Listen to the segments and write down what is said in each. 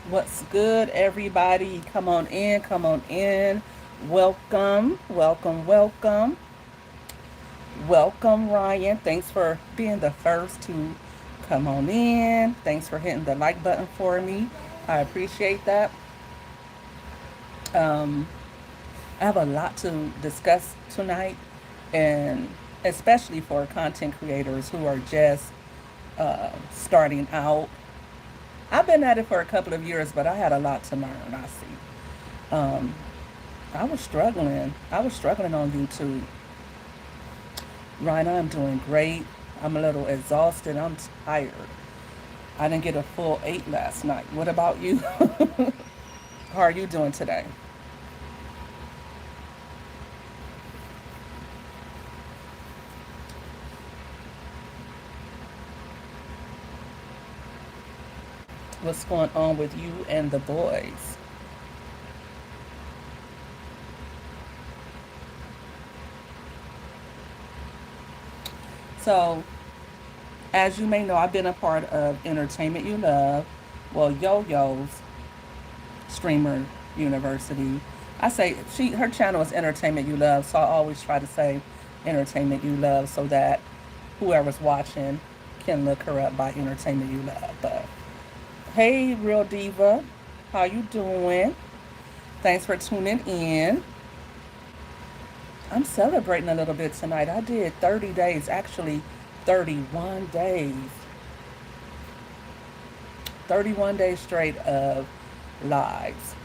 What's good, everybody? Come on in, come on in. Welcome, welcome, welcome. Welcome, Ryan. Thanks for being the first to come on in. Thanks for hitting the like button for me. I appreciate that. Um, I have a lot to discuss tonight, and especially for content creators who are just starting out. I've been at it for a couple of years, but I had a lot to learn. I see. Um, I was struggling. I was struggling on YouTube. Right now, I'm doing great. I'm a little exhausted. I'm tired. I didn't get a full 8 last night. What about you? How are you doing today? What's going on with you and the boys? So, as you may know, I've been a part of Entertainment You Love, well, Yo Yo's Streamer University. I say her channel is Entertainment You Love, so I always try to say Entertainment You Love so that whoever's watching can look her up by Entertainment You Love. But hey, Real Diva, how you doing? Thanks for tuning in. I'm celebrating a little bit tonight. I did 30 days, actually 31 days. 31 days straight of lives.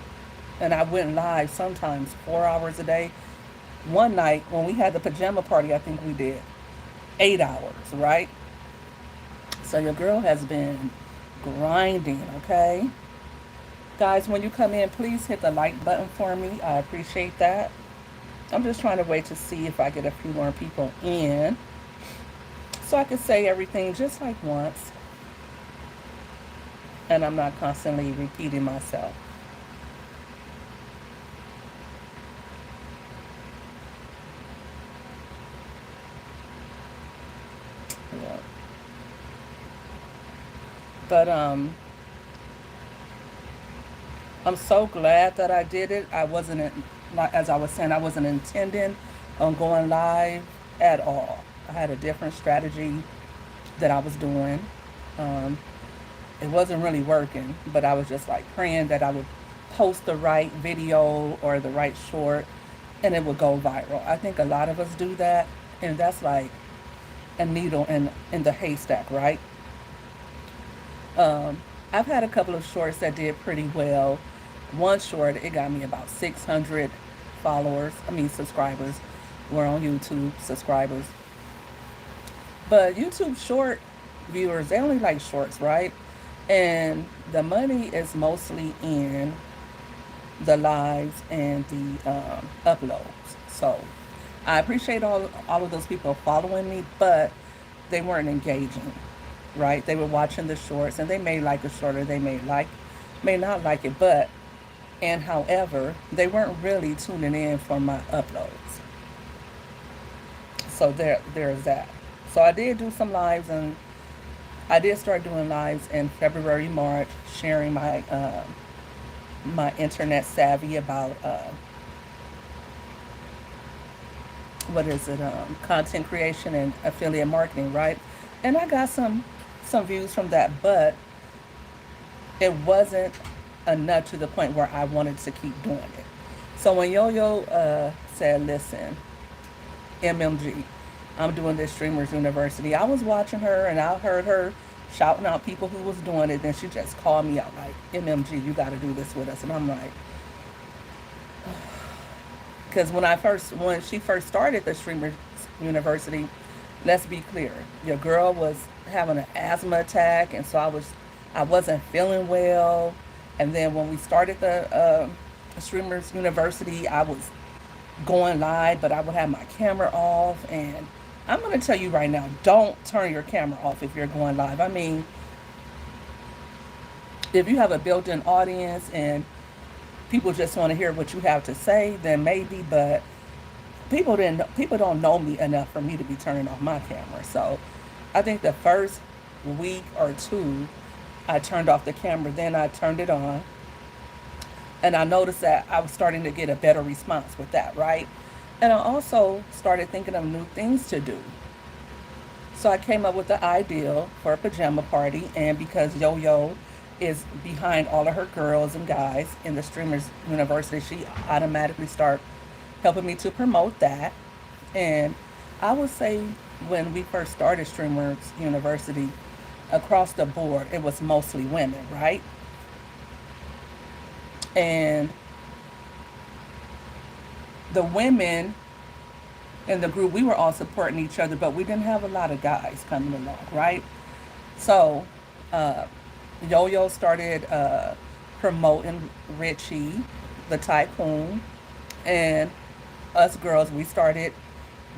And I went live sometimes 4 hours a day. One night when we had the pajama party, I think we did 8 hours, right? So your girl has been grinding, okay? Guys, when you come in, please hit the like button for me. I appreciate that. I'm just trying to wait to see if I get a few more people in so I can say everything just like once and I'm not constantly repeating myself. Yeah. But I'm so glad that I did it. I wasn't, as I was saying, I wasn't intending on going live at all. I had a different strategy that I was doing. Um, it wasn't really working, but I was just like praying that I would post the right video or the right short and it would go viral. I think a lot of us do that, and that's like a needle in the haystack, right? Um, I've had a couple of shorts that did pretty well. One short, it got me about 600 followers, I mean subscribers. We're on YouTube, subscribers. But YouTube short viewers, they only like shorts, right? And the money is mostly in the lives and the uploads. So I appreciate all of those people following me, but they weren't engaging, right? They were watching the shorts and they may like the short or they may not like it, but and however, they weren't really tuning in for my uploads. So there's that. So I did do some lives, and I did start doing lives in February, March, sharing my internet savvy about what is it, content creation and affiliate marketing, right? And I got some views from that, but it wasn't enough to the point where I wanted to keep doing it. So when Yo-Yo said, listen, MMG, I'm doing this Streamers University, I was watching her and I heard her shouting out people who was doing it. Then she just called me out like, MMG, you got to do this with us. And I'm like, because when she first started the Streamers University, let's be clear, your girl was having an asthma attack, and so I wasn't feeling well. And then when we started the Streamers University, I was going live, but I would have my camera off. And I'm going to tell you right now, don't turn your camera off if you're going live. I mean, if you have a built-in audience and people just want to hear what you have to say, then maybe, but people don't know me enough for me to be turning off my camera. So I think the first week or two I turned off the camera, then I turned it on, and I noticed that I was starting to get a better response with that, right? And I also started thinking of new things to do. So I came up with the idea for a pajama party, and because Yo-Yo is behind all of her girls and guys in the Streamers University, she automatically started helping me to promote that. And I would say when we first started Streamers University, across the board, it was mostly women, right? And the women in the group, we were all supporting each other, but we didn't have a lot of guys coming along, right? So uh, Yo-Yo started promoting Richie, the tycoon, and us girls, we started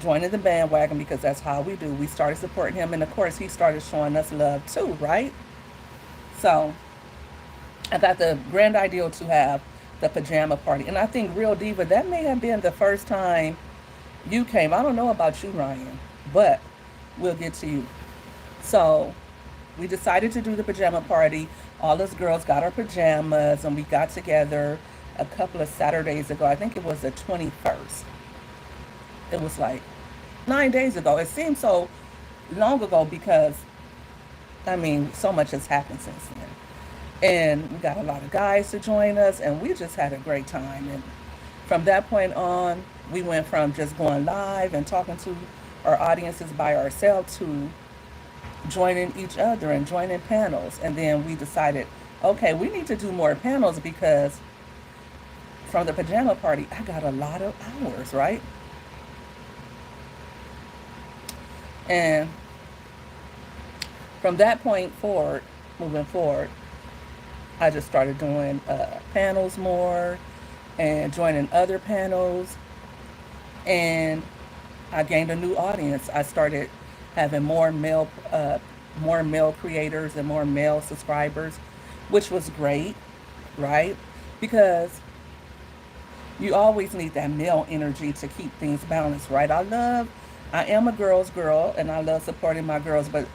joining the bandwagon because that's how we do. We started supporting him, and of course, he started showing us love too, right? So I got the grand idea to have the pajama party, and I think Real Diva, that may have been the first time you came. I don't know about you, Ryan, but we'll get to you. So we decided to do the pajama party. All us girls got our pajamas, and we got together a couple of Saturdays ago. I think it was the 21st. It was like 9 days ago. It seems so long ago because, I mean, so much has happened since then. And we got a lot of guys to join us, and we just had a great time. And from that point on, we went from just going live and talking to our audiences by ourselves to joining each other and joining panels. And then we decided, okay, we need to do more panels because from the pajama party, I got a lot of hours, right? And from that point forward, moving forward, I just started doing panels more and joining other panels. And I gained a new audience. I started having more male creators and more male subscribers, which was great, right? Because you always need that male energy to keep things balanced, right? I am a girl's girl, and I love supporting my girls, but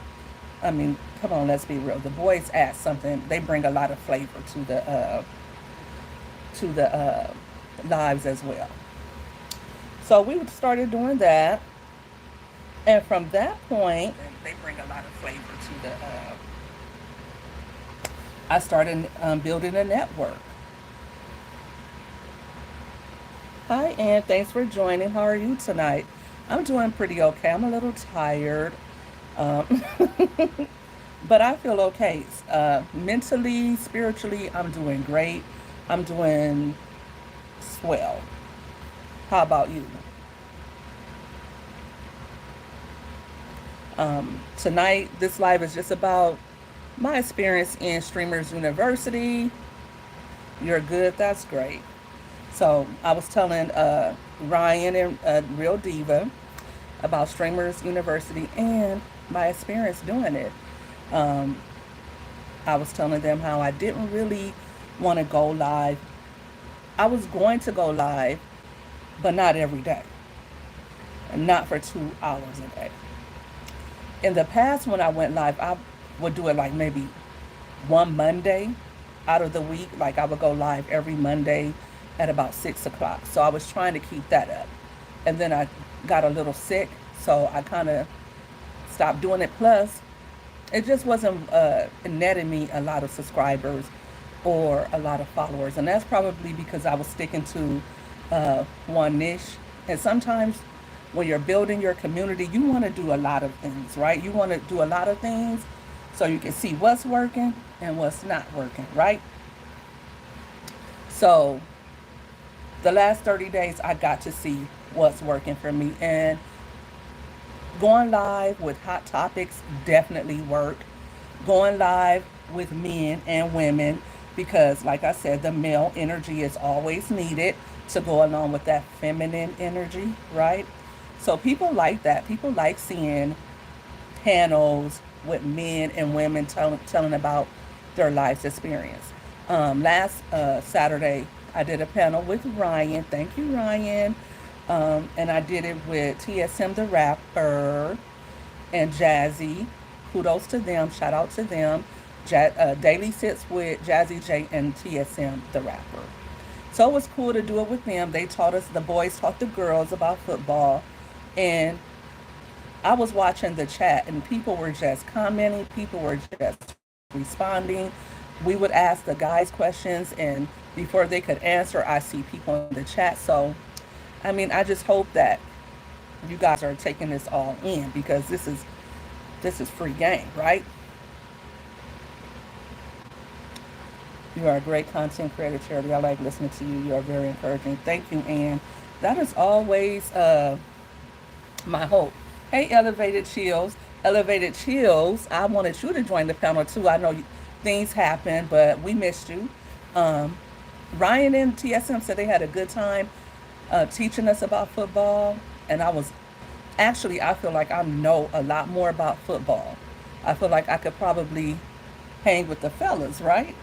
I mean, come on, let's be real. The boys add something. They bring a lot of flavor to the lives as well. So we started doing that, and from that point, they bring a lot of flavor to the. I started building a network. Hi, Ann. Thanks for joining. How are you tonight? I'm doing pretty okay. I'm a little tired, um, but I feel okay. Mentally, spiritually, I'm doing great. I'm doing swell. How about you? Tonight, this live is just about my experience in Streamers University. You're good. That's great. So I was telling Ryan and Real Diva about Streamers University and my experience doing it. Um, I was telling them how I didn't really want to go live. I was going to go live, but not every day, and not for 2 hours a day. In the past, when I went live, I would do it like maybe one Monday out of the week. Like I would go live every Monday at about 6 o'clock. So I was trying to keep that up. And then I got a little sick, so I kind of stopped doing it. Plus, it just wasn't netting me a lot of subscribers or a lot of followers. And that's probably because I was sticking to one niche. And sometimes when you're building your community, you want to do a lot of things, right? You want to do a lot of things so you can see what's working and what's not working, right? So the last 30 days, I got to see what's working for me. And going live with hot topics definitely worked. Going live with men and women, because like I said, the male energy is always needed to go along with that feminine energy, right? So people like that. People like seeing panels with men and women telling about their life's experience. Last Saturday, I did a panel with Ryan. Thank you, Ryan. And I did it with TSM the rapper and Jazzy. Kudos to them. Shout out to them. Daily Sits with Jazzy J and TSM the rapper. So it was cool to do it with them. They taught us, the boys taught the girls about football. And I was watching the chat and people were just commenting, people were just responding. We would ask the guys questions, and before they could answer, I see people in the chat. So, I mean, I just hope that you guys are taking this all in, because this is free game, right? You are a great content creator, Charity. I like listening to you. You are very encouraging. Thank you, Ann. That is always my hope. Hey, Elevated Chills. Elevated Chills, I wanted you to join the panel too. I know things happen, but we missed you. Um, Ryan and TSM said they had a good time teaching us about football, and I feel like I know a lot more about football. I feel like I could probably hang with the fellas, right?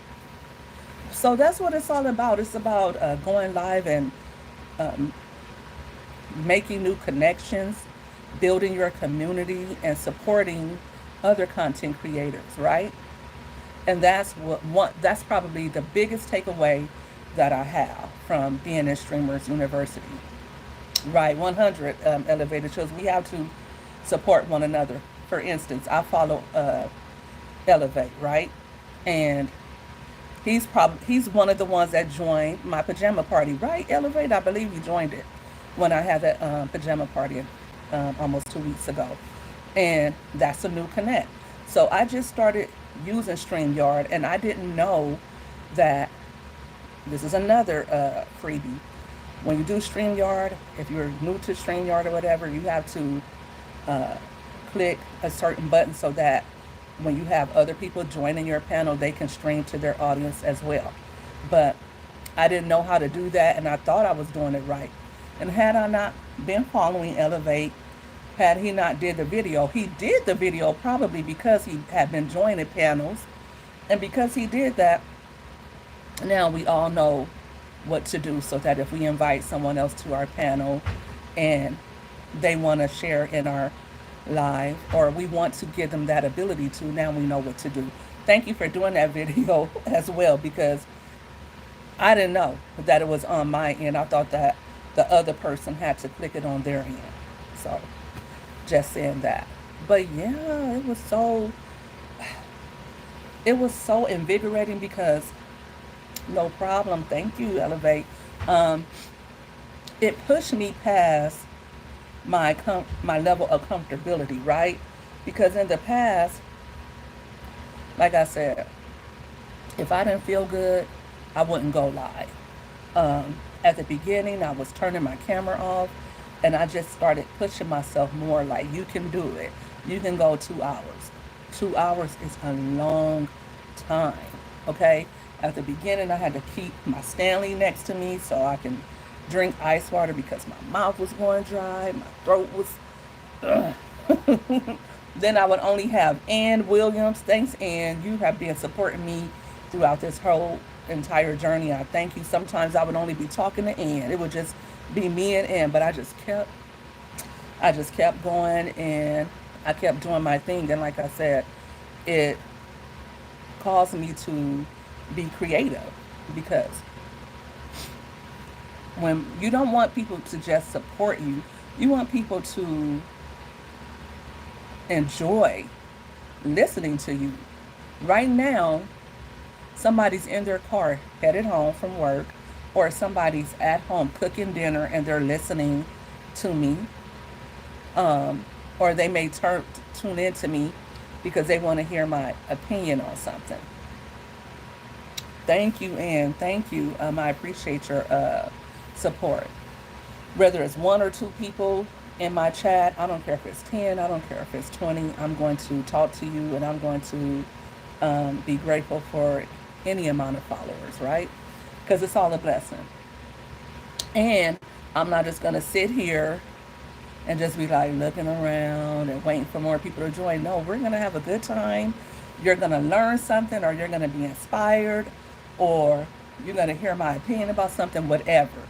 So that's what it's all about. It's about going live and um, making new connections, building your community, and supporting other content creators, right? And that's probably the biggest takeaway that I have from being in Streamers University. Right, 100 elevated shows. We have to support one another. For instance, I follow Elevate, right? And he's one of the ones that joined my pajama party, right? Elevate, I believe you joined it when I had that pajama party almost 2 weeks ago, and that's a new connect. So I just started using Streamyard, and I didn't know that this is another freebie. When you do StreamYard, if you're new to StreamYard or whatever, you have to uh, click a certain button so that when you have other people joining your panel, they can stream to their audience as well. But I didn't know how to do that, and I thought I was doing it right. And had I not been following Elevate, had he not did the video, he did the video probably because he had been joining panels, and because he did that, now we all know what to do, so that if we invite someone else to our panel and they want to share in our live, or we want to give them that ability to, now we know what to do. Thank you for doing that video as well, because I didn't know that it was on my end. I thought that the other person had to click it on their end. So just saying that. But yeah, it was so invigorating, because no problem. Thank you, Elevate. Um, it pushed me past my level of comfortability, right? Because in the past, like I said, if I didn't feel good, I wouldn't go live. At the beginning, I was turning my camera off, and I just started pushing myself more, like, you can do it. You can go 2 hours. 2 hours is a long time, okay? At the beginning, I had to keep my Stanley next to me so I can drink ice water, because my mouth was going dry, my throat was. Ugh. Then I would only have Ann Williams. Thanks, Ann. You have been supporting me throughout this whole entire journey. I thank you. Sometimes I would only be talking to Ann. It would just be me and Ann, but I just kept going, and I kept doing my thing. And like I said, it caused me to be creative, because when you don't want people to just support you, you want people to enjoy listening to you. Right now, somebody's in their car headed home from work, or somebody's at home cooking dinner and they're listening to me, or they may tune in to me because they want to hear my opinion on something. Thank you, Ann. Thank you. I appreciate your support. Whether it's one or two people in my chat, I don't care if it's 10, I don't care if it's 20, I'm going to talk to you and I'm going to be grateful for any amount of followers, right? Because it's all a blessing. And I'm not just going to sit here and just be like looking around and waiting for more people to join. No, we're going to have a good time. You're going to learn something, or you're going to be inspired, or you're going to hear my opinion about something, whatever.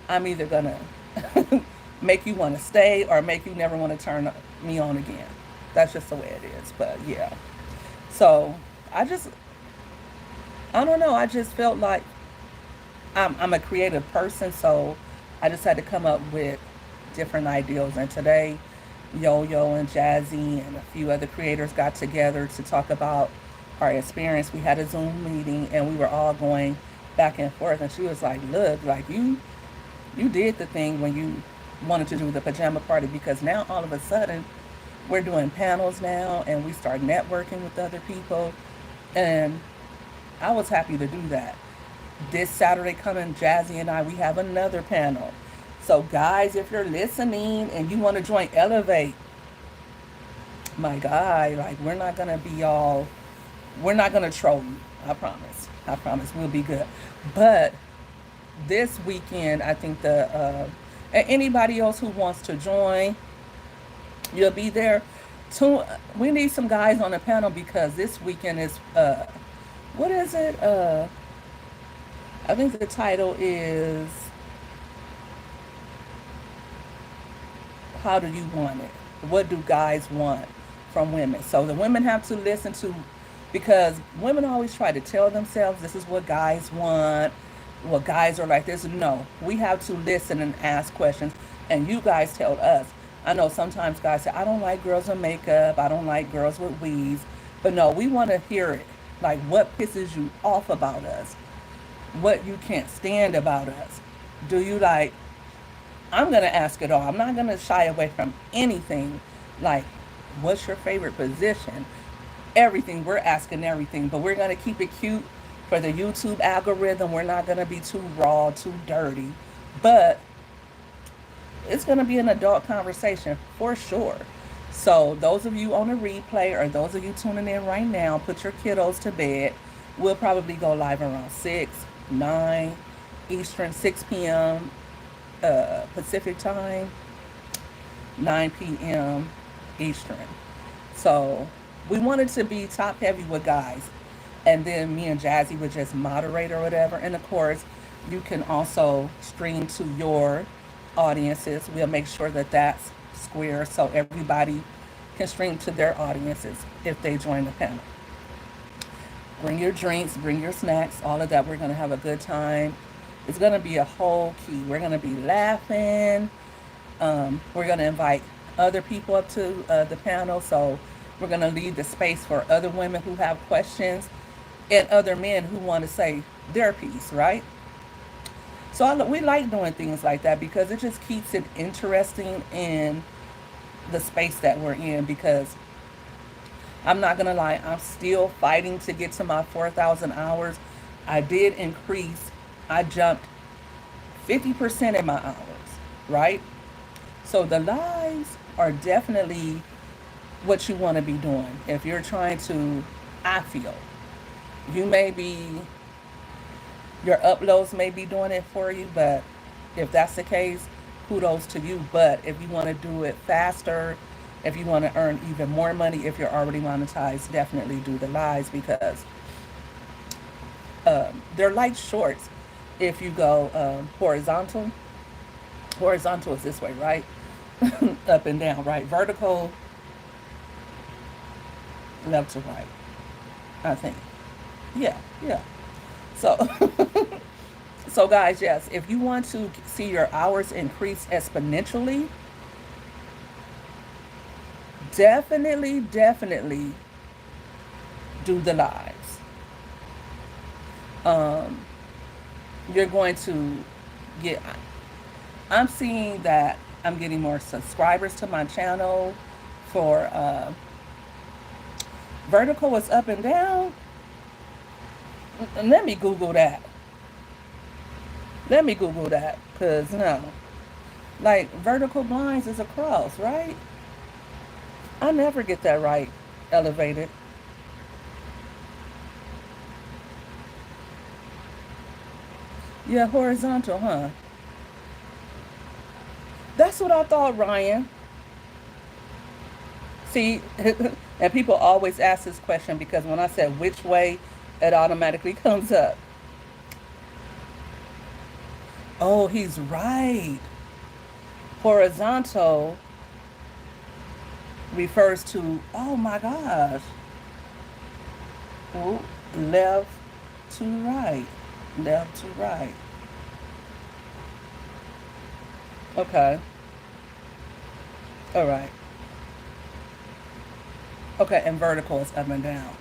I'm either going to make you want to stay or make you never want to turn me on again. That's just the way it is. But yeah. So I don't know. I just felt like I'm a creative person, so I just had to come up with different ideas. And today, Yo Yo and Jazzy and a few other creators got together to talk about our experience. We had a Zoom meeting and we were all going back and forth. And she was like, "Look, like you did the thing when you wanted to do the pajama party, because now all of a sudden we're doing panels now and we start networking with other people." And I was happy to do that. This Saturday coming, Jazzy and I, we have another panel. So guys, if you're listening and you want to join Elevate, my guy, like we're not gonna troll you. I promise. I promise we'll be good. But this weekend, I think and anybody else who wants to join, you'll be there. We need some guys on the panel because this weekend is what is it? I think the title is "How Do You Want It?" What do guys want from women? So the women have to listen to, because women always try to tell themselves this is what guys want, well, guys are like this. No, we have to listen and ask questions, and you guys tell us. I know sometimes guys say, "I don't like girls with makeup, I don't like girls with weaves," but no, we want to hear it. Like, what pisses you off about us? What you can't stand about us? Do you like? I'm gonna ask it all. I'm not gonna shy away from anything. Like, what's your favorite position? Everything. We're asking everything, but we're gonna keep it cute for the YouTube algorithm. We're not gonna be too raw, too dirty, but it's gonna be an adult conversation for sure. So those of you on the replay or those of you tuning in right now, put your kiddos to bed. We'll probably go live around 6, 9 Eastern, 6 p.m. Pacific time, 9 p.m. Eastern. So we wanted to be top heavy with guys, and then me and Jazzy would just moderate or whatever. And of course, you can also stream to your audiences. We'll make sure that that's square so everybody can stream to their audiences if they join the panel. Bring your drinks, bring your snacks, all of that. We're going to have a good time. It's going to be a whole key. We're going to be laughing. We're going to invite other people up to the panel. So we're going to leave the space for other women who have questions and other men who want to say their piece, right? So we like doing things like that because it just keeps it interesting in the space that we're in. Because I'm not going to lie, I'm still fighting to get to my 4,000 hours. I did increase, I jumped 50% in my hours, right? So the lives are definitely what you want to be doing. If you're trying to, I feel, you may be, your uploads may be doing it for you, but if that's the case, kudos to you. But if you want to do it faster, if you want to earn even more money, if you're already monetized, definitely do the lives because they're like shorts. If you go horizontal, horizontal is this way, right? Up and down, right? Vertical, left to right, I think. Yeah, yeah. So, so guys, yes, if you want to see your hours increase exponentially, definitely do the lives. you're going to get, I'm seeing that I'm getting more subscribers to my channel for vertical is up and down. Let me Google that. Let me Google that. Because no. Like vertical blinds is across, right? I never get that right. Elevated. Yeah, horizontal, huh? That's what I thought, Ryan. See, and people always ask this question because when I said which way, it automatically comes up. Oh, he's right. Horizontal refers to, oh my gosh, oh, left to right. Left to right. Okay. All right. Okay, and vertical is up and down.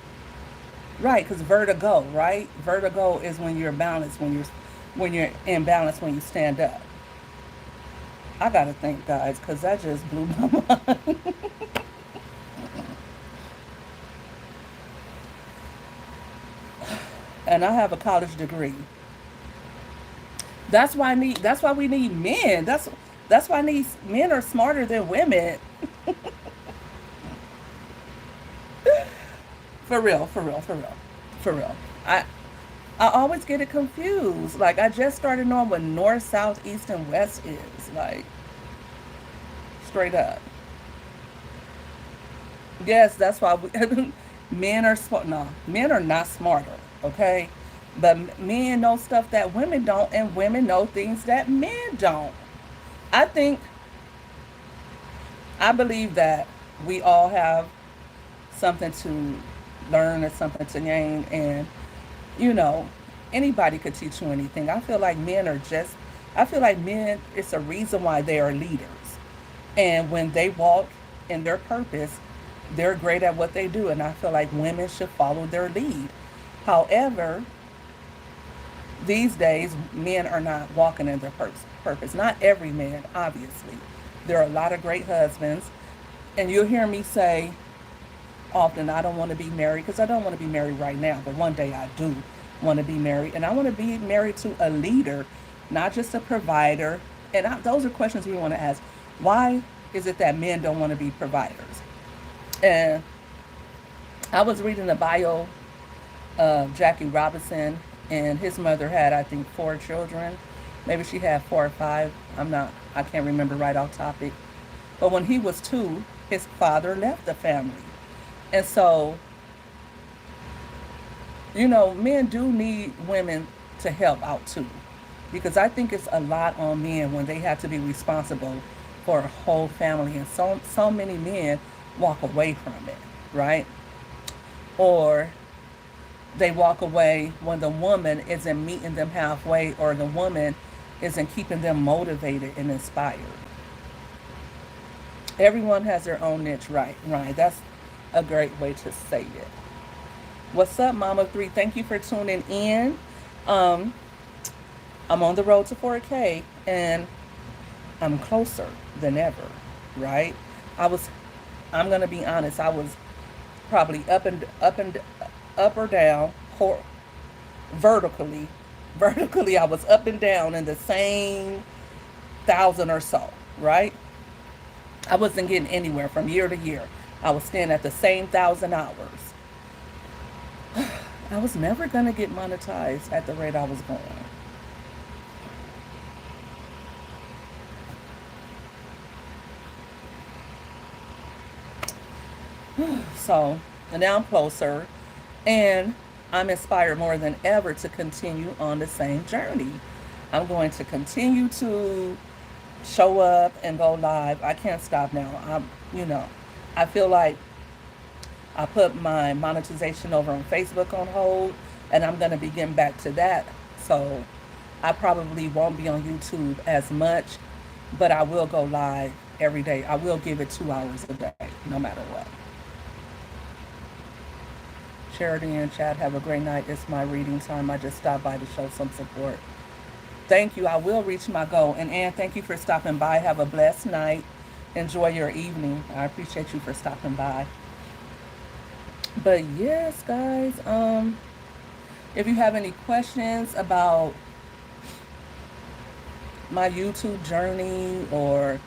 Right, because vertigo, right? Vertigo is when you're balanced, when you're in balance when you stand up. I gotta think, guys, because that just blew my mind. And I have a college degree. That's why we need men. That's why I need men are smarter than women. For real, for real, for real. For real. I I always get it confused. Like I just started knowing what north, south, east, and west is. Like straight up. Yes, that's why men are smart. No, men are not smarter. Okay, but men know stuff that women don't, and women know things that men don't. I think I believe that we all have something to learn or something to gain, and you know, anybody could teach you anything. I feel like men are just. I feel like men. It's a reason why they are leaders. And when they walk in their purpose, they're great at what they do. And I feel like women should follow their lead. However, these days, men are not walking in their purpose. Not every man, obviously. There are a lot of great husbands. And you'll hear me say often, I don't want to be married because I don't want to be married right now. But one day I do want to be married. And I want to be married to a leader, not just a provider. And those are questions we want to ask. Why is it that men don't want to be providers? And I was reading the bio of Jackie Robinson, and his mother had, I think, 4 children. Maybe she had 4 or 5. I can't remember right off topic. But when he was 2, his father left the family. And so, men do need women to help out too. Because I think it's a lot on men when they have to be responsible for a whole family. And so many men walk away from it, right? Or they walk away when the woman isn't meeting them halfway, or the woman isn't keeping them motivated and inspired. Everyone has their own niche, right? That's a great way to say it. What's up, Mama 3? Thank you for tuning in. Um, I'm on the road to 4K, and I'm closer than ever, right? I was, I'm gonna be honest, I was probably up or down, vertically. Vertically, I was up and down in the same thousand or so, right? I wasn't getting anywhere from year to year. I was staying at the same 1,000 hours. I was never gonna get monetized at the rate I was going. So, and now I'm closer, and I'm inspired more than ever to continue on the same journey. I'm going to continue to show up and go live. I can't stop now. I feel like I put my monetization over on Facebook on hold, and I'm going to be getting back to that. So I probably won't be on YouTube as much, but I will go live every day. I will give it 2 hours a day, no matter what. Charity and Chad, have a great night. It's my reading time. I just stopped by to show some support. Thank you. I will reach my goal. And Ann, thank you for stopping by. Have a blessed night. Enjoy your evening. I appreciate you for stopping by. But yes, guys, if you have any questions about my YouTube journey or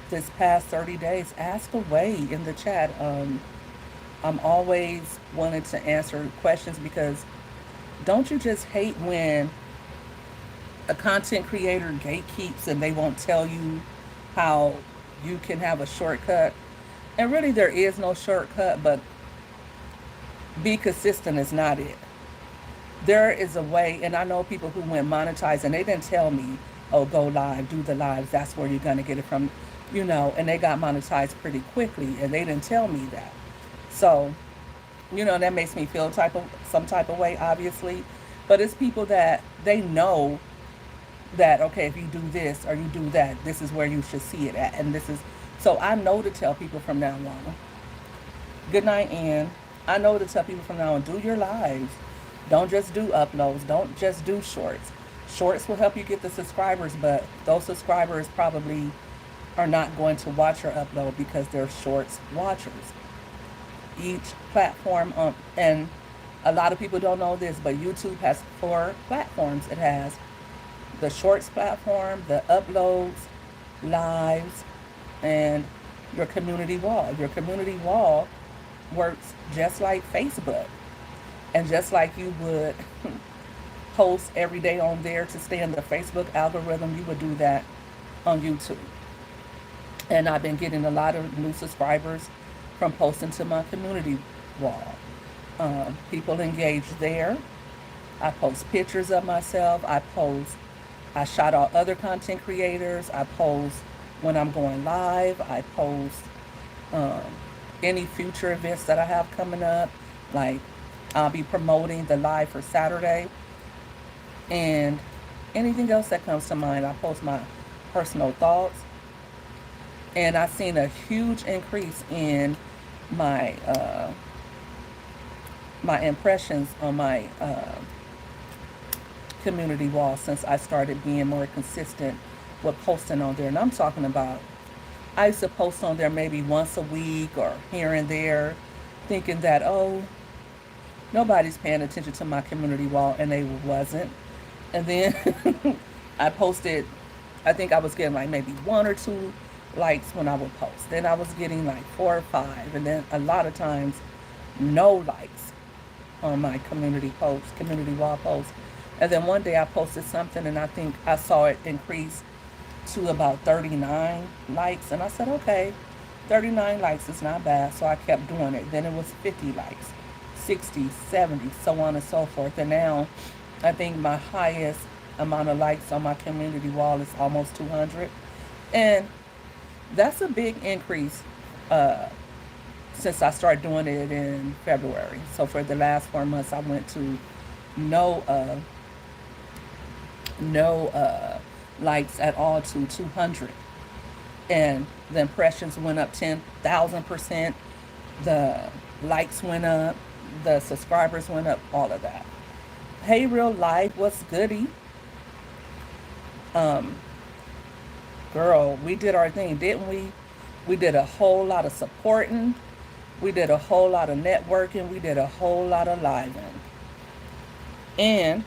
this past 30 days, ask away in the chat. I'm always wanting to answer questions because don't you just hate when a content creator gatekeeps and they won't tell you how you can have a shortcut? And really, there is no shortcut, but be consistent is not it. There is a way, and I know people who went monetized and they didn't tell me, oh, go live, do the lives, that's where you're going to get it from, and they got monetized pretty quickly and they didn't tell me that. So, that makes me feel some type of way, obviously. But it's people that they know that, okay, if you do this or you do that, this is where you should see it at. And so I know to tell people from now on. Good night, Ann. I know to tell people from now on, do your lives. Don't just do uploads. Don't just do shorts. Shorts will help you get the subscribers, but those subscribers probably are not going to watch your upload because they're shorts watchers. Each platform, and a lot of people don't know this, but YouTube has 4 platforms. It has the shorts platform, the uploads, lives, and your community wall. Your community wall works just like Facebook. And just like you would post every day on there to stay in the Facebook algorithm, you would do that on YouTube. And I've been getting a lot of new subscribers from posting to my community wall. People engage there. I post pictures of myself. I shout out other content creators. I post when I'm going live. I post any future events that I have coming up. Like, I'll be promoting the live for Saturday. And anything else that comes to mind, I post my personal thoughts. And I've seen a huge increase in my my impressions on my community wall since I started being more consistent with posting on there. And I'm talking about, I used to post on there maybe once a week or here and there, thinking that, oh, nobody's paying attention to my community wall, and they wasn't. And then I posted, I think I was getting like maybe 1 or 2 likes when I would post. Then I was getting like 4 or 5, and then a lot of times no likes on my community wall posts. And then one day I posted something, and I think I saw it increase to about 39 likes, and I said, okay, 39 likes is not bad, so I kept doing it. Then it was 50 likes, 60, 70, so on and so forth. And now I think my highest amount of likes on my community wall is almost 200. And that's a big increase since I started doing it in February. So for the last 4 months, I went to no likes at all to 200. And the impressions went up 10,000%. The likes went up. The subscribers went up. All of that. Hey, real life, what's goody? Girl, we did our thing, didn't we? We did a whole lot of supporting. We did a whole lot of networking. We did a whole lot of living. And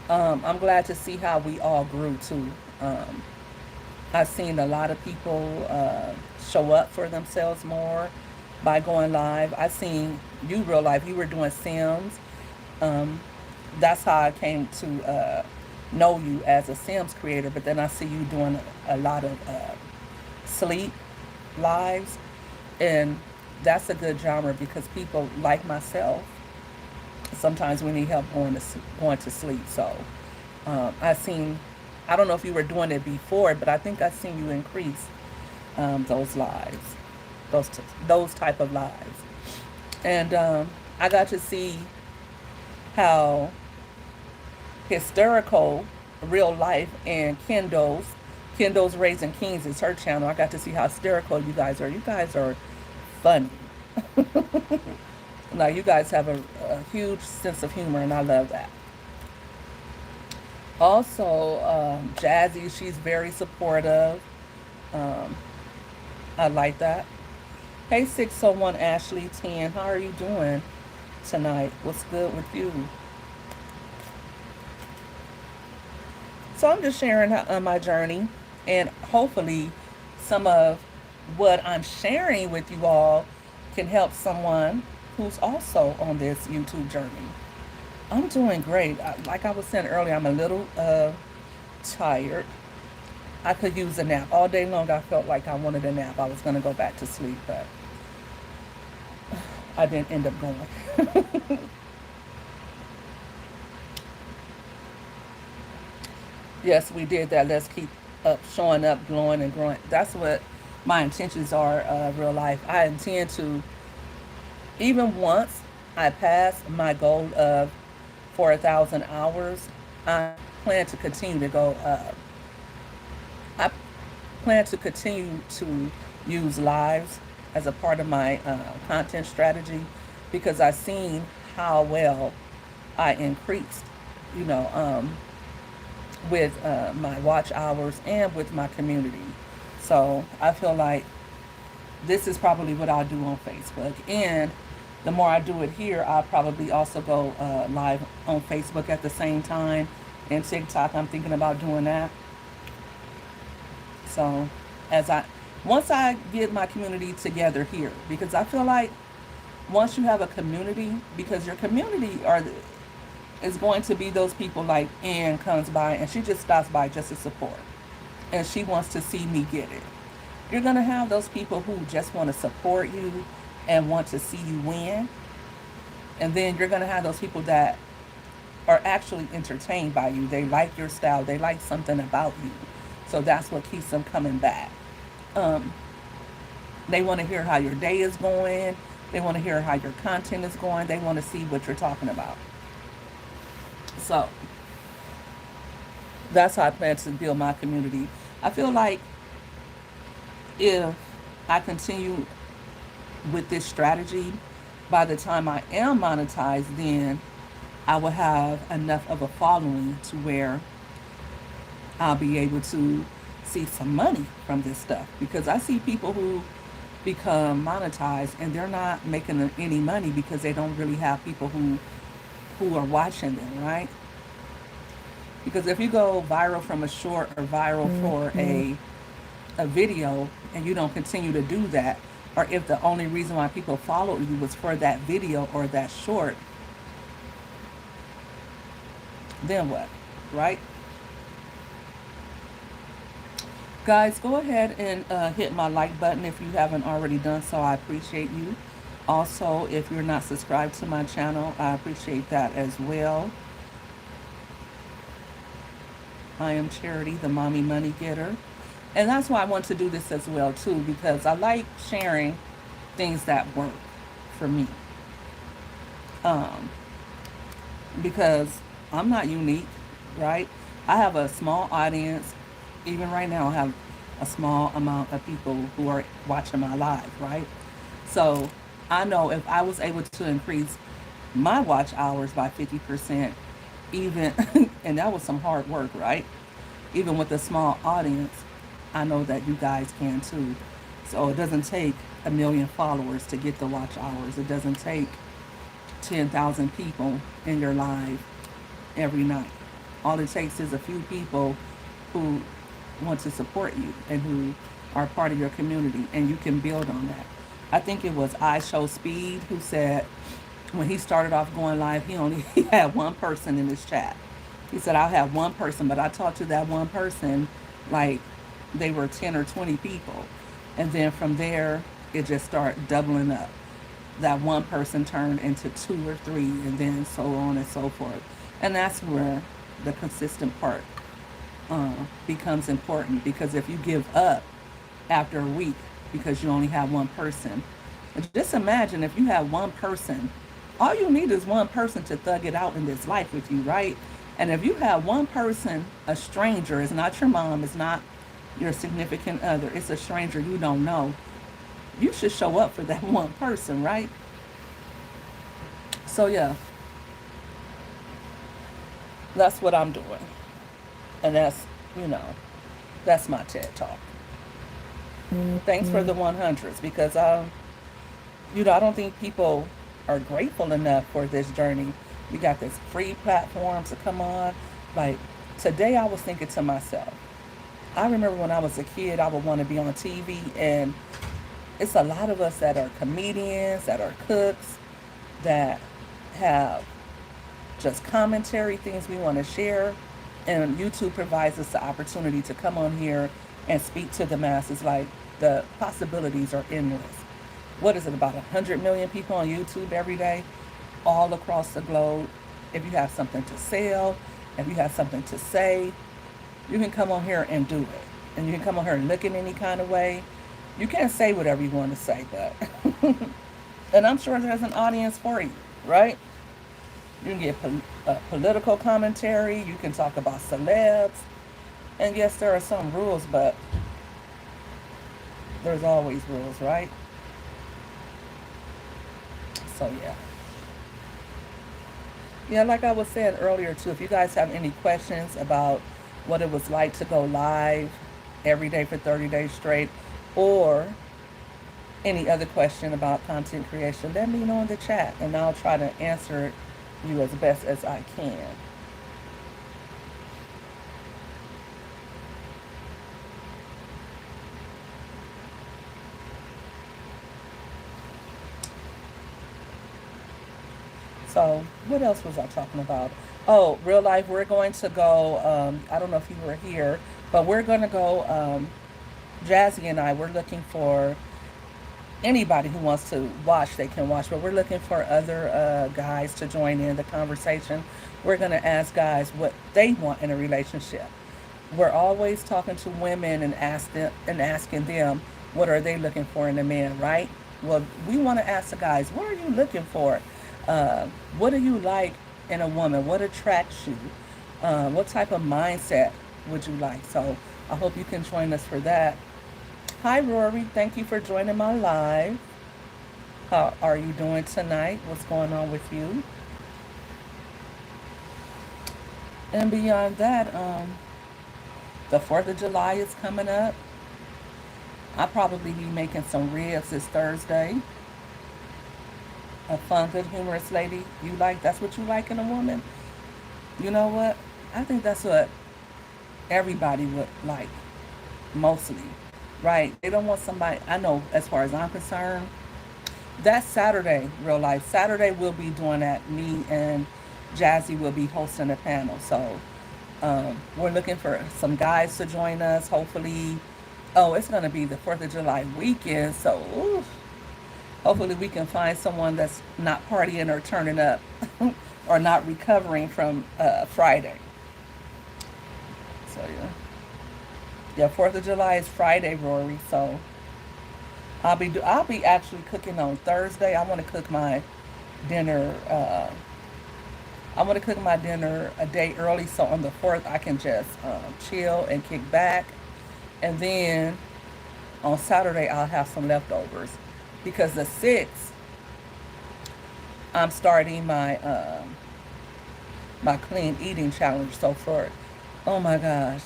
I'm glad to see how we all grew too. I've seen a lot of people show up for themselves more by going live. I've seen you real life. You were doing Sims. That's how I came to know you as a Sims creator. But then I see you doing a lot of sleep lives, and that's a good genre because people like myself, sometimes we need help going to sleep. So I don't know if you were doing it before, but I think I've seen you increase those lives, those type of lives. And I got to see how hysterical real life and Kendall's Raising Kings is her channel. I got to see how hysterical you guys are. You guys are funny. Now, you guys have a huge sense of humor, and I love that. Also, Jazzy, she's very supportive. Um, I like that. Hey, 601 Ashley 10, how are you doing tonight? What's good with you? So I'm just sharing my journey, and hopefully, some of what I'm sharing with you all can help someone who's also on this YouTube journey. I'm doing great. Like I was saying earlier, I'm a little tired. I could use a nap. All day long, I felt like I wanted a nap. I was going to go back to sleep, but I didn't end up going. Yes, we did that. Let's keep up, showing up, glowing, and growing. That's what my intentions are, real life. I intend to, even once I pass my goal of 4,000 hours, I plan to continue to go. I plan to continue to use lives as a part of my content strategy because I've seen how well I increased, you know, with my watch hours and with my community. So I feel like this is probably what I'll do on Facebook. And the more I do it here, I'll probably also go live on Facebook at the same time. And TikTok, I'm thinking about doing that. So as I once I get my community together here, because I feel like once you have a community, because your community is going to be those people like Ann comes by and she just stops by just to support, and she wants to see me get it. You're gonna have those people who just want to support you and want to see you win, and then you're gonna have those people that are actually entertained by you. They like your style. They like something about you. So that's what keeps them coming back. Um, they want to hear how your day is going. They want to hear how your content is going. They want to see what you're talking about. So that's how I plan to build my community. I feel like if I continue with this strategy, by the time I am monetized, then I will have enough of a following to where I'll be able to see some money from this stuff. Because I see people who become monetized and they're not making any money because they don't really have people who are watching them, right? Because if you go viral from a short or viral for Mm-hmm. a video and you don't continue to do that, or if the only reason why people follow you was for that video or that short, then what, right? Guys, go ahead and hit my like button if you haven't already done so. I appreciate you. Also, if you're not subscribed to my channel, I appreciate that as well. I am Charity, the mommy money getter. And that's why I want to do this as well too, because I like sharing things that work for me. Um, because I'm not unique, right? I have a small audience. Even right now, I have a small amount of people who are watching my live, right? So I know if I was able to increase my watch hours by 50%, even, and that was some hard work, right? Even with a small audience, I know that you guys can too. So it doesn't take a million followers to get the watch hours. It doesn't take 10,000 people in your live every night. All it takes is a few people who want to support you and who are part of your community, and you can build on that. I think it was I Show Speed who said when he started off going live, he had one person in his chat. He said, I'll have one person, but I talked to that one person like they were 10 or 20 people. And then from there, it just started doubling up. That one person turned into two or three, and then so on and so forth. And that's where the consistent part becomes important, because if you give up after a week because you only have one person, just imagine if you have one person, all you need is one person to thug it out in this life with you, right? And if you have one person, a stranger, it's not your mom, it's not your significant other, it's a stranger you don't know, you should show up for that one person, right? So, yeah, that's what I'm doing. And that's, you know, that's my TED Talk. Thanks for the 100s because, I don't think people are grateful enough for this journey. We got this free platform to come on. Like today, I was thinking to myself, I remember when I was a kid, I would want to be on TV, and it's a lot of us that are comedians, that are cooks, that have just commentary, things we want to share. And YouTube provides us the opportunity to come on here and speak to the masses. Like the possibilities are endless. What is it, about 100 million people on YouTube every day, all across the globe? If you have something to sell, if you have something to say, you can come on here and do it. And you can come on here and look in any kind of way. You can't say whatever you want to say, but and I'm sure there's an audience for you, right? You can get political commentary. You can talk about celebs. And yes, there are some rules, but there's always rules, right? So, yeah. Yeah, like I was saying earlier, too, if you guys have any questions about what it was like to go live every day for 30 days straight, or any other question about content creation, let me know in the chat and I'll try to answer you as best as I can. So, what else was I talking about? Oh, real life, we're going to go. I don't know if you were here, but we're going to go. Jazzy and I, we're looking for anybody who wants to watch, they can watch, but we're looking for other guys to join in the conversation. We're going to ask guys what they want in a relationship. We're always talking to women and asking them what are they looking for in a man, right? Well, we want to ask the guys, what are you looking for? Uh, what do you like in a woman? What attracts you? What type of mindset would you like? So I hope you can join us for that. Hi, Rory. Thank you for joining my live. How are you doing tonight? What's going on with you? And beyond that, the 4th of July is coming up. I'll probably be making some ribs this Thursday. A fun, good, humorous lady. That's what you like in a woman? You know what? I think that's what everybody would like, mostly, right? They don't want somebody, I know as far as I'm concerned, that Saturday, real life, Saturday we'll be doing that. Me and Jazzy will be hosting a panel. So we're looking for some guys to join us, hopefully. Oh, it's going to be the 4th of July weekend. So ooh, hopefully we can find someone that's not partying or turning up or not recovering from Friday. So yeah. Yeah, 4th of July is Friday, Rory. So I'll be actually cooking on Thursday. Dinner. I want to cook my dinner a day early, so on the 4th I can just chill and kick back, and then on Saturday I'll have some leftovers, because the 6th I'm starting my clean eating challenge. So for, oh my gosh,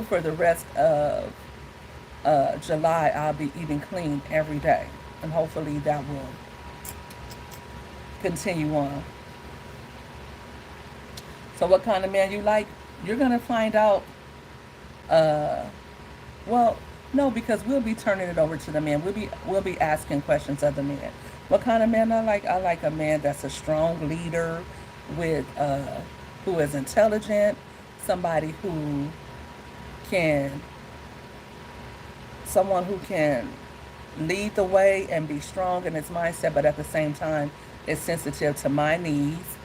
for the rest of July, I'll be eating clean every day. And hopefully that will continue on. So what kind of man you like? You're going to find out. Uh, well, no, because we'll be turning it over to the man. We'll be asking questions of the man. What kind of man I like? I like a man that's a strong leader, with who is intelligent, somebody can someone who can lead the way and be strong in his mindset, but at the same time is sensitive to my needs.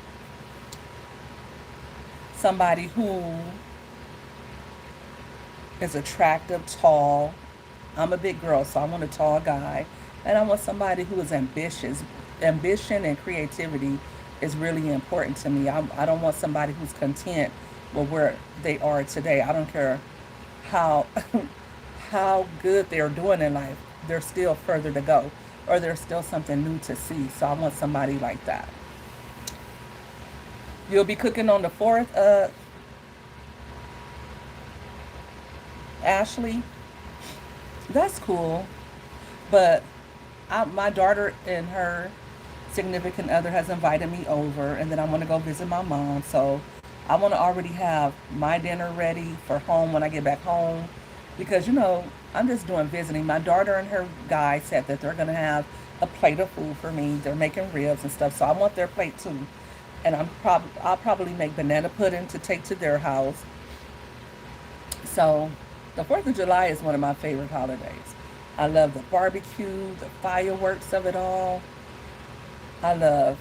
Somebody who is attractive, tall. I'm a big girl, so I want a tall guy. And I want somebody who is ambitious. Ambition and creativity is really important to me. I don't want somebody who's content with where they are today. I don't care how how good they're doing in life. There's still further to go, or there's still something new to see. So I want somebody like that. You'll be cooking on the 4th. Ashley, that's cool. But my daughter and her significant other has invited me over, and then I want to go visit my mom. So I want to already have my dinner ready for home when I get back home, because I'm just doing visiting. My daughter and her guy said that they're gonna have a plate of food for me. They're making ribs and stuff, so I want their plate too. And I'll probably make banana pudding to take to their house. So the 4th of July is one of my favorite holidays. I love the barbecue, the fireworks of it all. I love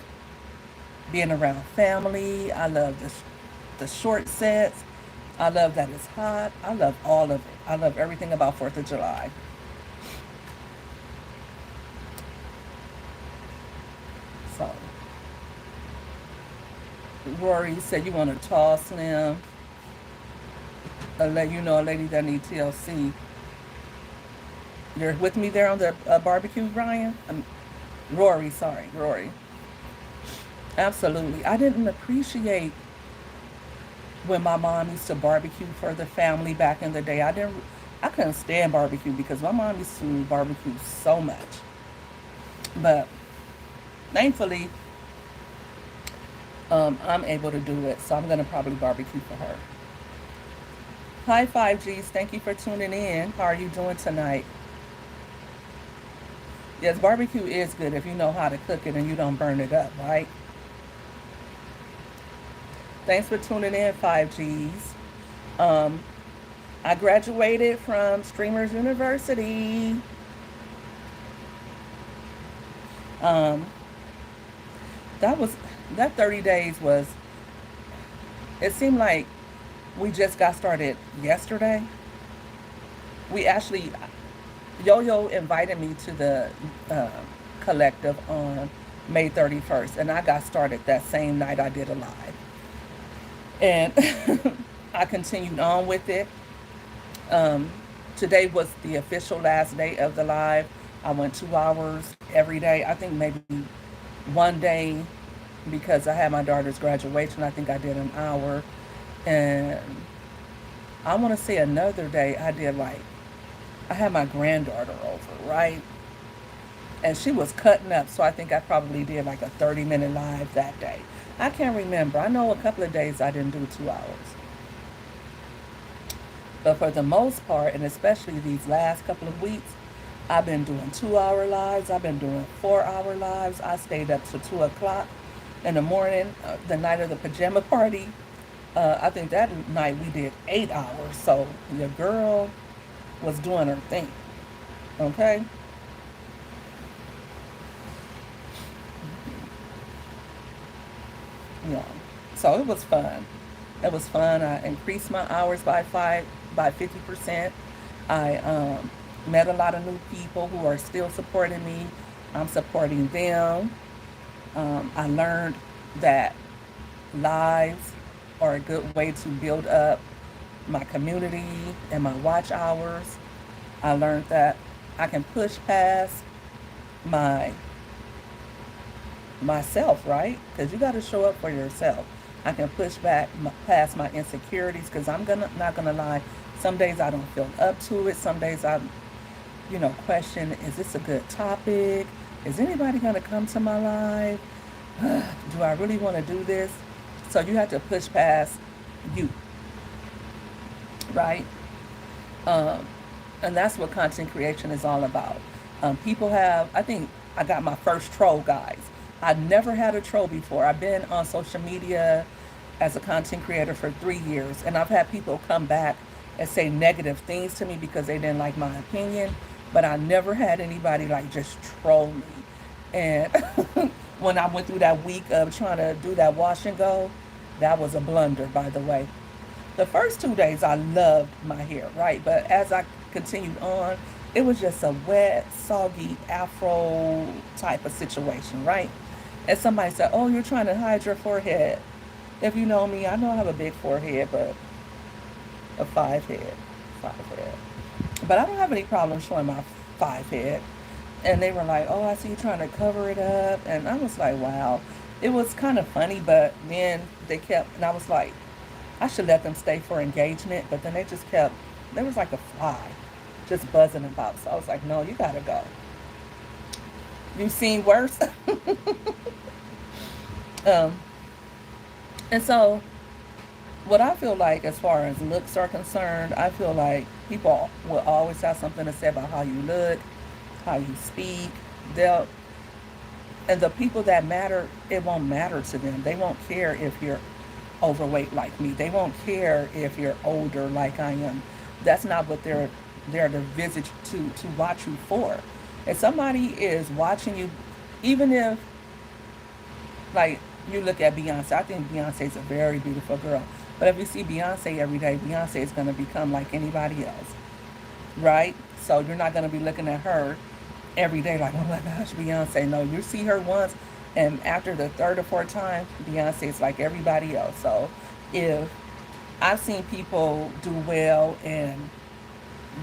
being around family. I love the short sets. I love that it's hot. I love all of it. I love everything about 4th of July. So Rory said you want to tall, slim, a lady that needs TLC. You're with me there on the barbecue, Ryan? Rory, sorry, Rory. Absolutely. I didn't appreciate when my mom used to barbecue for the family back in the day. I couldn't stand barbecue because my mom used to barbecue so much. But thankfully, I'm able to do it, so I'm gonna probably barbecue for her. Hi, 5Gs. Thank you for tuning in. How are you doing tonight? Yes, barbecue is good if you know how to cook it and you don't burn it up, right? Thanks for tuning in, 5Gs. Um, I graduated from Streamers University. Um, that was that 30 days was. It seemed like we just got started yesterday. We actually Yo-Yo invited me to the uh, collective on May 31st, and I got started that same night I did a live. And I continued on with it. Um, Today was the official last day of the live. I went 2 hours every day. I think maybe one day because I had my daughter's graduation. I think I did an hour. And I want to say another day I did I had my granddaughter over, right? And she was cutting up, so I think I probably did like a 30-minute live that day. I can't remember. I know a couple of days I didn't do 2 hours. But for the most part, and especially these last couple of weeks, I've been doing 2 hour lives. I've been doing 4 hour lives. I stayed up to 2 o'clock in the morning, the night of the pajama party. I think that night we did 8 hours. So your girl was doing her thing. Okay? Yeah. So it was fun. It was fun. I increased my hours by 50%. I met a lot of new people who are still supporting me. I'm supporting them. I learned that lives are a good way to build up my community and my watch hours. I learned that I can push past my myself, right? Because you got to show up for yourself. I can push back past my insecurities because I'm gonna not gonna lie. Some days I don't feel up to it. Some days I, question: Is this a good topic? Is anybody gonna come to my live? Do I really want to do this? So you have to push past you, right? Um, and that's what content creation is all about. People have, I think I got my first troll, guys. I've never had a troll before. I've been on social media as a content creator for 3 years, and I've had people come back and say negative things to me because they didn't like my opinion, but I never had anybody just troll me. And when I went through that week of trying to do that wash and go, that was a blunder, by the way. The first 2 days I loved my hair, right? But as I continued on, it was just a wet, soggy afro type of situation, right? And somebody said, "Oh, you're trying to hide your forehead." If you know me, I know I have a big forehead, but a five head. But I don't have any problem showing my 5 head. And they were like, "Oh, I see you trying to cover it up." And I was like, wow. It was kind of funny, but then they kept, and I was like, I should let them stay for engagement, but then they just kept there was like a fly just buzzing about. So I was like, no, you gotta go. You've seen worse. um, and so what I feel like as far as looks are concerned, I feel like people will always have something to say about how you look, how you speak. They'll and the people that matter, it won't matter to them. They won't care if you're overweight like me. They won't care if you're older like I am. That's not what they're to visit to watch you for. If somebody is watching you, even if like you look at Beyonce, I think Beyonce is a very beautiful girl. But if you see Beyonce every day, Beyonce is going to become like anybody else, right? So you're not going to be looking at her every day like, oh my gosh, Beyonce. No, you see her once, and after the third or fourth time, Beyonce is like everybody else. So if I've seen people do well and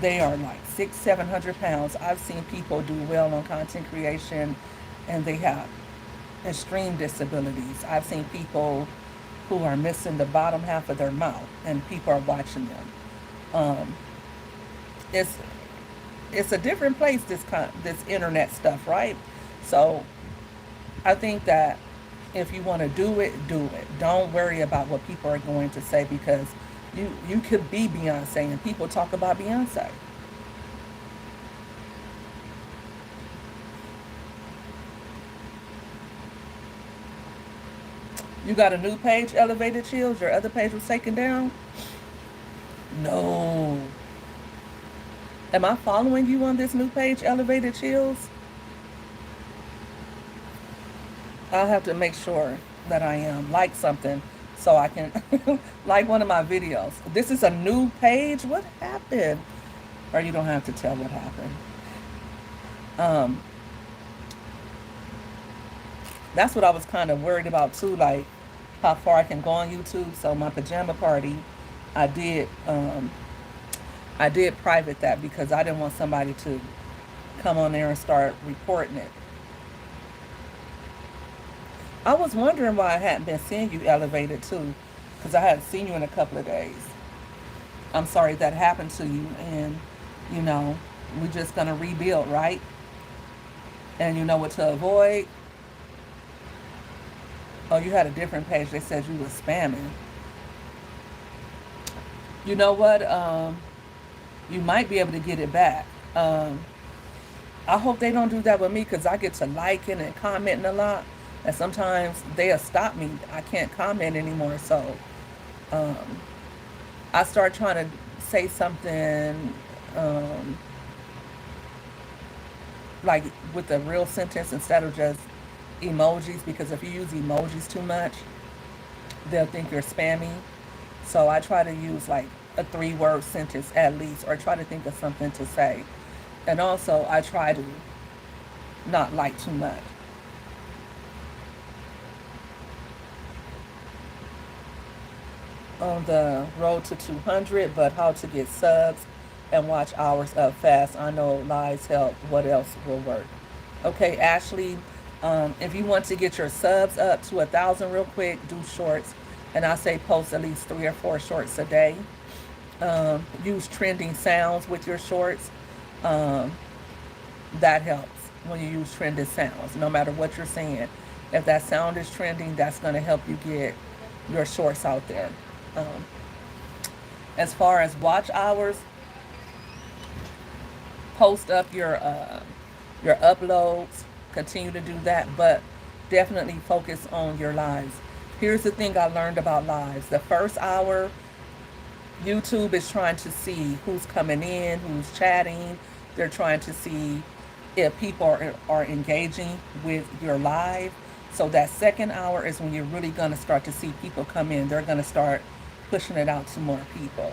they are like 600-700 pounds, I've seen people do well on content creation and they have extreme disabilities. I've seen people who are missing the bottom half of their mouth and people are watching them. Um, it's it's a different place, this internet stuff, right? So I think that if you want to do it, do it. Don't worry about what people are going to say, because you could be Beyonce and people talk about Beyonce. You got a new page, Elevated Chills. Your other page was taken down. No. Am I following you on this new page, Elevated Chills? I'll have to make sure that I am. Like something so I can like one of my videos. This is a new page? What happened? Or you don't have to tell what happened. Um, that's what I was kind of worried about too, like how far I can go on YouTube. So my pajama party, I did I did private that because I didn't want somebody to come on there and start reporting it. I was wondering why I hadn't been seeing you elevated too, because I hadn't seen you in a couple of days. I'm sorry that happened to you, and you know, we're just gonna rebuild, right? And you know what to avoid. Oh, you had a different page. They said you were spamming. You know what? You might be able to get it back. I hope they don't do that with me, because I get to liking and commenting a lot, and sometimes they'll stop me. I can't comment anymore, so um, I start trying to say something um, like with a real sentence instead of just emojis, because if you use emojis too much, they'll think you're spammy. So I try to use like a 3-word sentence at least, or try to think of something to say. And also, I try to not like too much. On the road to 200, but how to get subs and watch hours up fast. I know lies help. What else will work? Okay, Ashley, if you want to get your subs up to 1,000 real quick, do shorts. And I say post at least 3 or 4 shorts a day. Use trending sounds with your shorts. Um, that helps when you use trending sounds, no matter what you're saying. If that sound is trending, that's going to help you get your shorts out there. Um, as far as watch hours, post up your uploads. Continue to do that, but definitely focus on your lives. Here's the thing I learned about lives. The first hour, YouTube is trying to see who's coming in, who's chatting. They're trying to see if people are engaging with your live. So that second hour is when you're really going to start to see people come in. They're going to start pushing it out to more people.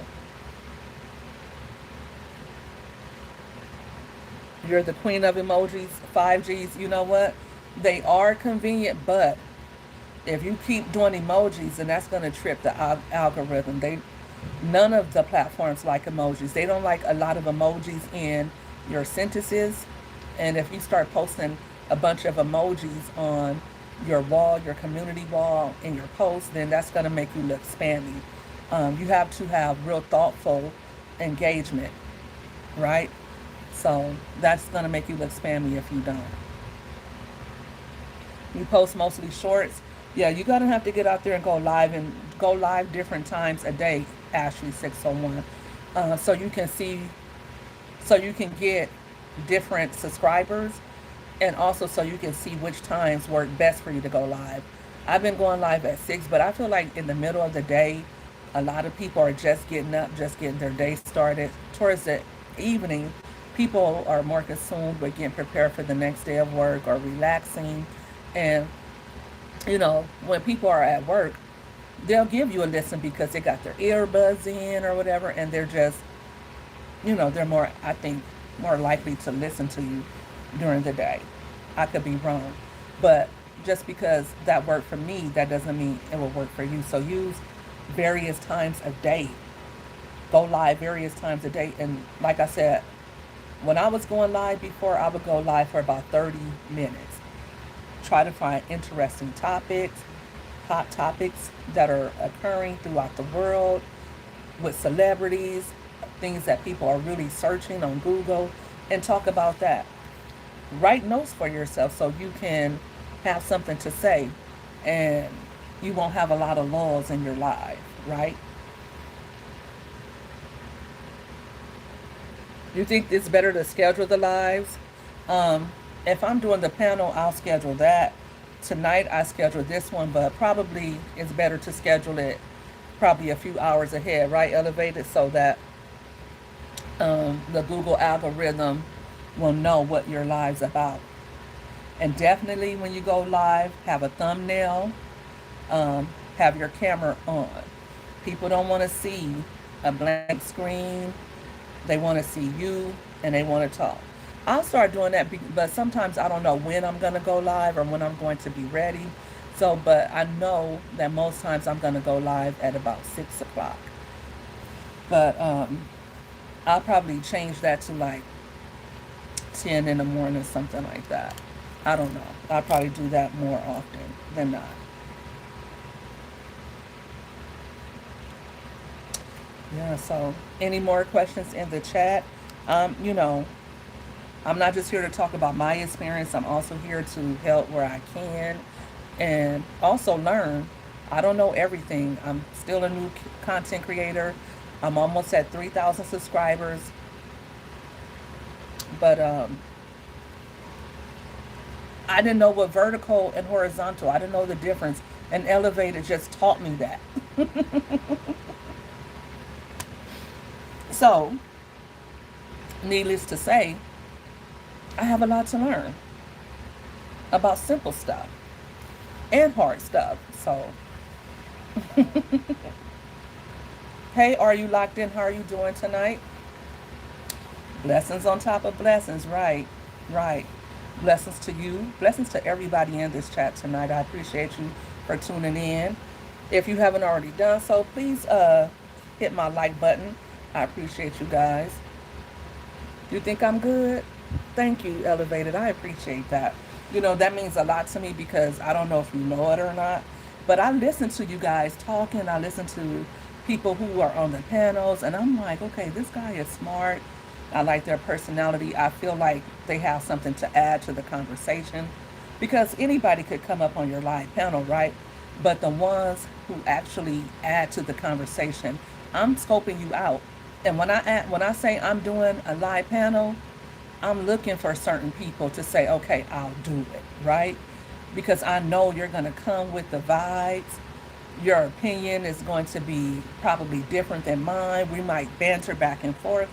You're the queen of emojis, 5Gs. You know what? They are convenient, but if you keep doing emojis, then that's going to trip the algorithm. None of the platforms like emojis. They don't like a lot of emojis in your sentences. And if you start posting a bunch of emojis on your wall, your community wall, in your post, then that's going to make you look spammy. You have to have real thoughtful engagement, right? So that's going to make you look spammy if you don't. You post mostly shorts. Yeah, you're going to have to get out there and go live different times a day, Ashley 601. So you can see, so you can get different subscribers, and also so you can see which times work best for you to go live. I've been going live at 6, but I feel like in the middle of the day, a lot of people are just getting up, just getting their day started. Towards the evening, people are more consumed with getting prepared for the next day of work or relaxing. And, when people are at work, they'll give you a listen because they got their earbuds in or whatever, and they're just, they're more, I think, more likely to listen to you during the day. I could be wrong, but just because that worked for me, that doesn't mean it will work for you. So use various times a day. Go live various times a day. And like I said, when I was going live before, I would go live for about 30 minutes. Try to find interesting topics, hot topics that are occurring throughout the world with celebrities, things that people are really searching on Google, and talk about that. Write notes for yourself so you can have something to say, and you won't have a lot of lulls in your life, right? You think it's better to schedule the lives? If I'm doing the panel, I'll schedule that. Tonight I scheduled this one, but probably it's better to schedule it probably a few hours ahead, right? Elevated, so that the Google algorithm will know what your live's about. And definitely when you go live, have a thumbnail, have your camera on. People don't want to see a blank screen. They want to see you, and they want to talk. I'll start doing that, but sometimes I don't know when I'm going to go live or when I'm going to be ready. So, but I know that most times I'm going to go live at about 6 o'clock. But I'll probably change that to like 10 in the morning, something like that. I don't know. I'll probably do that more often than not. Yeah, so any more questions in the chat? You know, I'm not just here to talk about my experience. I'm also here to help where I can and also learn. I don't know everything. I'm still a new content creator. I'm almost at 3,000 subscribers. But I didn't know what vertical and horizontal. I didn't know the difference. And Elevated just taught me that. So, needless to say, I have a lot to learn about simple stuff and hard stuff. So, hey, are you locked in? How are you doing tonight? Blessings on top of blessings, right? Right. Blessings to you. Blessings to everybody in this chat tonight. I appreciate you for tuning in. If you haven't already done so, please hit my like button. I appreciate you guys. You think I'm good? Thank you, Elevated. I appreciate that. You know, that means a lot to me because I don't know if you know it or not, but I listen to you guys talking. I listen to people who are on the panels, and I'm like, okay, this guy is smart. I like their personality. I feel like they have something to add to the conversation because anybody could come up on your live panel, right? But the ones who actually add to the conversation, I'm scoping you out. And when I say I'm doing a live panel, I'm looking for certain people to say, okay, I'll do it, right? Because I know you're going to come with the vibes. Your opinion is going to be probably different than mine. We might banter back and forth.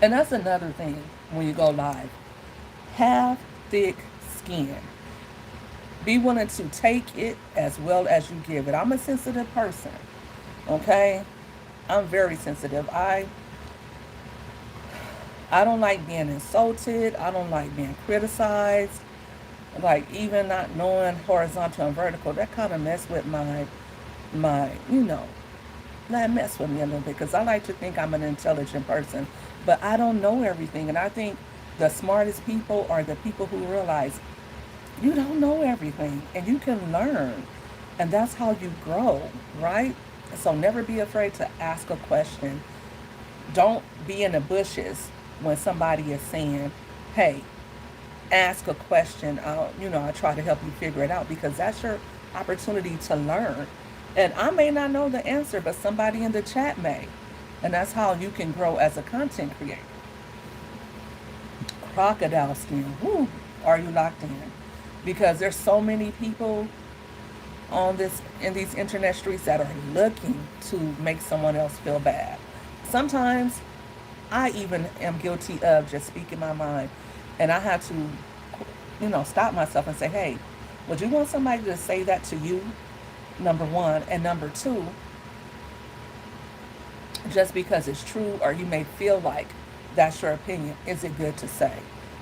And that's another thing when you go live. Have thick skin. Be willing to take it as well as you give it. I'm a sensitive person, okay? I'm very sensitive. I don't like being insulted. I don't like being criticized. Like even not knowing horizontal and vertical, that kind of mess with that mess with me a little bit because I like to think I'm an intelligent person, but I don't know everything. And I think the smartest people are the people who realize you don't know everything and you can learn. And that's how you grow, right? So never be afraid to ask a question Don't be in the bushes when somebody is saying, hey, ask a question. I try to help you figure it out, because that's your opportunity to learn. And I may not know the answer, but somebody in the chat may. And that's how you can grow as a content creator. Crocodile skin. Woo, are you locked in? Because there's so many people on this in these internet streets that are looking to make someone else feel bad. Sometimes I even am guilty of just speaking my mind, and I have to, stop myself and say, "Hey, would you want somebody to say that to you?" Number one, and number two, just because it's true or you may feel like that's your opinion, is it good to say?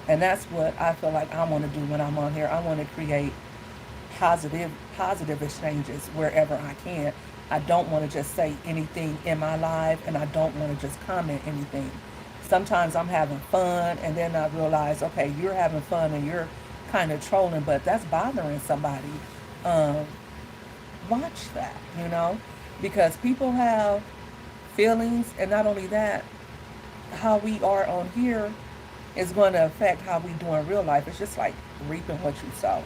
And that's what I feel like I want to do when I'm on here. I want to create positive exchanges wherever I can. I don't want to just say anything in my live, and I don't want to just comment anything. Sometimes I'm having fun, and then I realize, okay, you're having fun and you're kind of trolling, but that's bothering somebody. Um, Watch that, because people have feelings, and not only that, how we are on here is going to affect how we do in real life. It's just like reaping what you sow.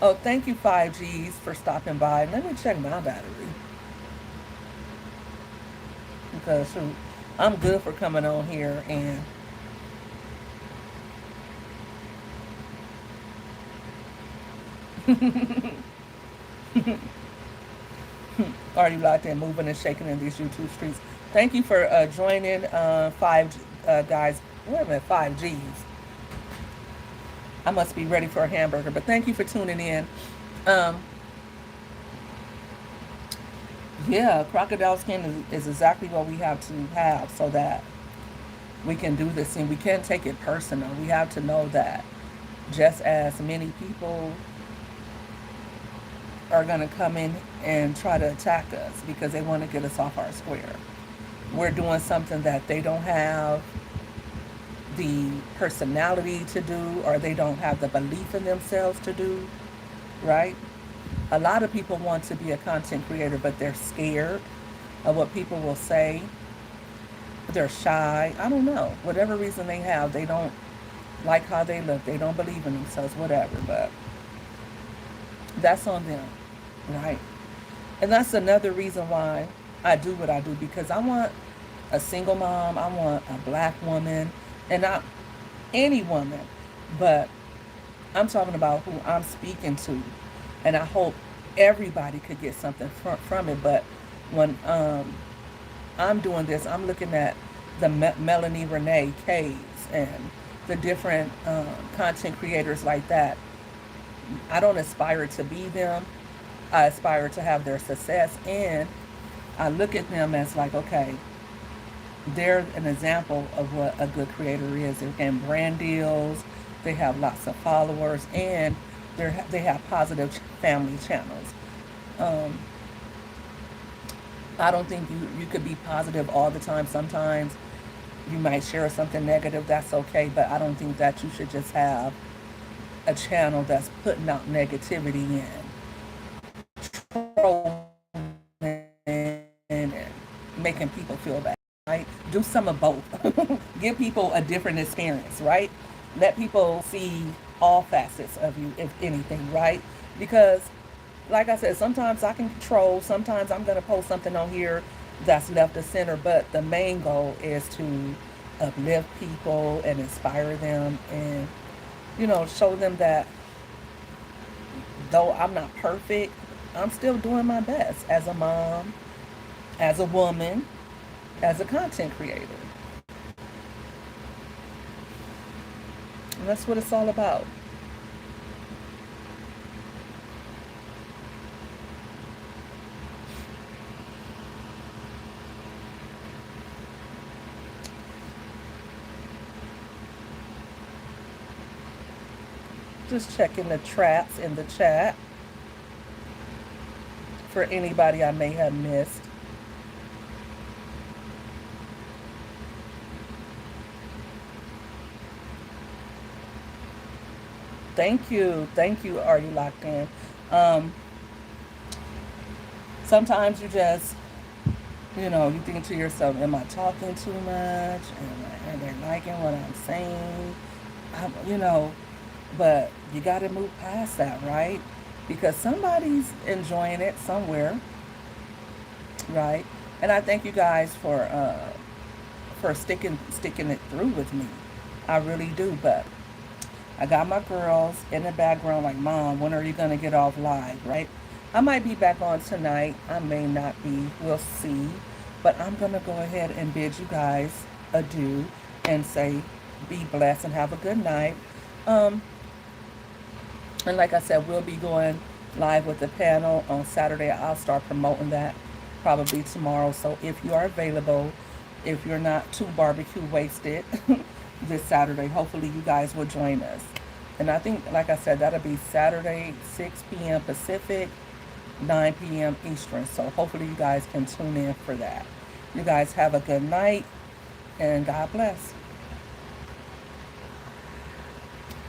Oh, thank you, 5Gs, for stopping by. Let me check my battery, because shoot, I'm good for coming on here and already locked in, moving and shaking in these YouTube streets. Thank you for joining, five guys. Wait a minute, 5Gs. I must be ready for a hamburger, but thank you for tuning in. Um, yeah, crocodile skin is exactly what we have to have so that we can do this, and we can't take it personal. We have to know that just as many people are going to come in and try to attack us because they want to get us off our square. We're doing something that they don't have the personality to do, or they don't have the belief in themselves to do, right? A lot of people want to be a content creator, but they're scared of what people will say. They're shy. I don't know. Whatever reason they have, they don't like how they look. They don't believe in themselves, whatever. But that's on them, right? And that's another reason why I do what I do, because I want a single mom, I want a black woman, and not any woman, but I'm talking about who I'm speaking to, and I hope everybody could get something from it. But when I'm doing this, I'm looking at the Melanie Renee Caves and the different content creators like that. I don't aspire to be them. I aspire to have their success, and I look at them as like, okay, they're an example of what a good creator is. They're getting brand deals, they have lots of followers, and they have positive family channels. Um, I don't think you could be positive all the time. Sometimes you might share something negative, that's okay, but I don't think that you should just have a channel that's putting out negativity and making people feel bad, right? Do some of both. Give people a different experience, right? Let people see all facets of you, if anything, right? Because, like I said, sometimes I can control, sometimes I'm going to post something on here that's left of center, but the main goal is to uplift people and inspire them, and, show them that though I'm not perfect, I'm still doing my best as a mom, as a woman, as a content creator. And that's what it's all about. Just checking the traps in the chat for anybody I may have missed. Thank you. Thank you. Are you locked in? Um, Sometimes you just, You think to yourself, am I talking too much? Are they liking what I'm saying? You know, but you got to move past that, right? Because somebody's enjoying it somewhere, right? And I thank you guys for sticking it through with me. I really do. But I got my girls in the background like, Mom, when are you gonna get off live, right? I might be back on tonight. I may not be. We'll see. But I'm gonna go ahead and bid you guys adieu and say be blessed and have a good night. Um, and like I said, we'll be going live with the panel on Saturday. I'll start promoting that probably tomorrow. So if you are available, if you're not too barbecue wasted this Saturday, hopefully you guys will join us. And I think, like I said, that'll be Saturday, 6 p.m. Pacific, 9 p.m. Eastern. So hopefully you guys can tune in for that. You guys have a good night and God bless.